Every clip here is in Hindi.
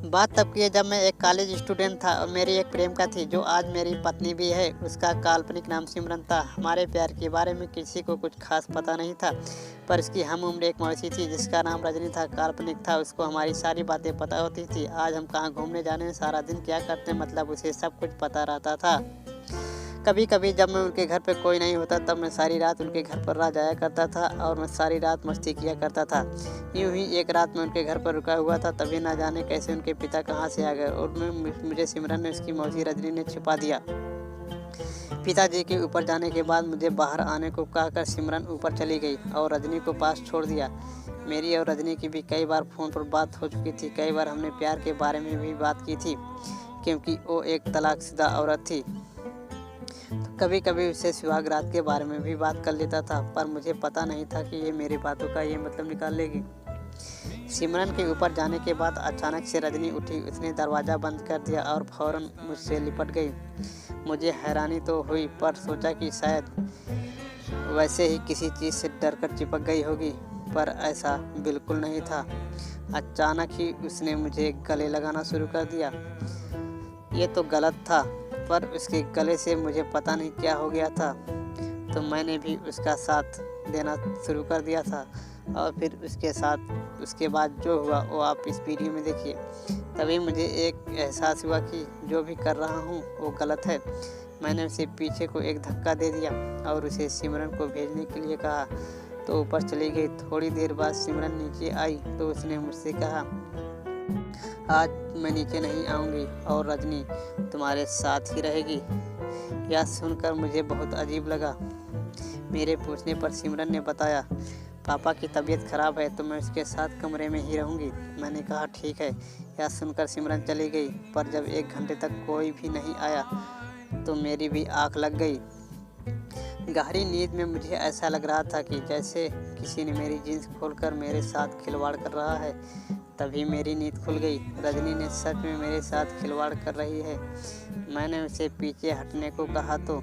बात तब की है जब मैं एक कॉलेज स्टूडेंट था और मेरी एक प्रेमिका थी जो आज मेरी पत्नी भी है। उसका काल्पनिक नाम सिमरन था। हमारे प्यार के बारे में किसी को कुछ खास पता नहीं था, पर उसकी हम उम्र एक मौसी थी जिसका नाम रजनी था। काल्पनिक था, उसको हमारी सारी बातें पता होती थी। आज हम कहाँ घूमने जाने, सारा दिन क्या करते, मतलब उसे सब कुछ पता रहता था। कभी कभी जब मैं उनके घर पे कोई नहीं होता तब मैं सारी रात उनके घर पर रह जाया करता था और मैं सारी रात मस्ती किया करता था। यूं ही एक रात मैं उनके घर पर रुका हुआ था, तभी ना जाने कैसे उनके पिता कहाँ से आ गए और मुझे सिमरन ने उसकी मौसी रजनी ने छिपा दिया। पिताजी के ऊपर जाने के बाद मुझे बाहर आने को कहकर सिमरन ऊपर चली गई और रजनी को पास छोड़ दिया। मेरी और रजनी की भी कई बार फ़ोन पर बात हो चुकी थी। कई बार हमने प्यार के बारे में भी बात की थी, क्योंकि वो एक तलाकशुदा औरत थी। कभी कभी उससे सुहागरात के बारे में भी बात कर लेता था, पर मुझे पता नहीं था कि ये मेरी बातों का ये मतलब निकाल लेगी। सिमरन के ऊपर जाने के बाद अचानक से रजनी उठी। उसने दरवाज़ा बंद कर दिया और फौरन मुझसे लिपट गई। मुझे हैरानी तो हुई, पर सोचा कि शायद वैसे ही किसी चीज़ से डरकर चिपक गई होगी, पर ऐसा बिल्कुल नहीं था। अचानक ही उसने मुझे गले लगाना शुरू कर दिया। ये तो गलत था, पर उसके गले से मुझे पता नहीं क्या हो गया था, तो मैंने भी उसका साथ देना शुरू कर दिया था। और फिर उसके बाद जो हुआ वो आप इस वीडियो में देखिए। तभी मुझे एक एहसास हुआ कि जो भी कर रहा हूँ वो गलत है। मैंने उसे पीछे को एक धक्का दे दिया और उसे सिमरन को भेजने के लिए कहा, तो ऊपर चली गई। थोड़ी देर बाद सिमरन नीचे आई तो उसने मुझसे कहा, आज मैं नीचे नहीं आऊँगी और रजनी तुम्हारे साथ ही रहेगी। यह सुनकर मुझे बहुत अजीब लगा। मेरे पूछने पर सिमरन ने बताया, पापा की तबीयत खराब है तो मैं उसके साथ कमरे में ही रहूँगी। मैंने कहा ठीक है। यह सुनकर सिमरन चली गई, पर जब 1 घंटे तक कोई भी नहीं आया तो मेरी भी आँख लग गई। गहरी नींद में मुझे ऐसा लग रहा था कि जैसे किसी ने मेरी जीन्स खोलकर मेरे साथ खिलवाड़ कर रहा है। तभी मेरी नींद खुल गई। रजनी ने सच में मेरे साथ खिलवाड़ कर रही है। मैंने उसे पीछे हटने को कहा तो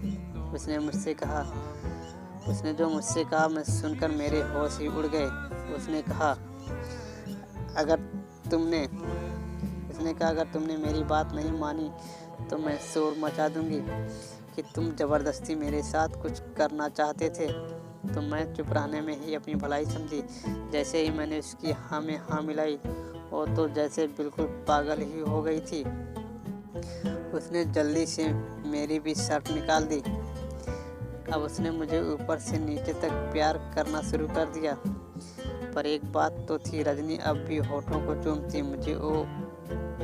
उसने जो मुझसे कहा मैं सुनकर मेरे होश ही उड़ गए। उसने कहा अगर तुमने मेरी बात नहीं मानी तो मैं शोर मचा दूंगी कि तुम ज़बरदस्ती मेरे साथ कुछ करना चाहते थे। तो मैं चुप रहने में ही अपनी भलाई समझी। जैसे ही मैंने उसकी हाँ में हाँ मिलाई, वो तो जैसे बिल्कुल पागल ही हो गई थी। उसने जल्दी से मेरी भी शर्ट निकाल दी। अब उसने मुझे ऊपर से नीचे तक प्यार करना शुरू कर दिया। पर एक बात तो थी, रजनी अब भी होठों को चूमती। मुझे वो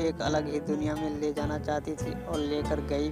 एक अलग ही दुनिया में ले जाना चाहती थी और लेकर गई।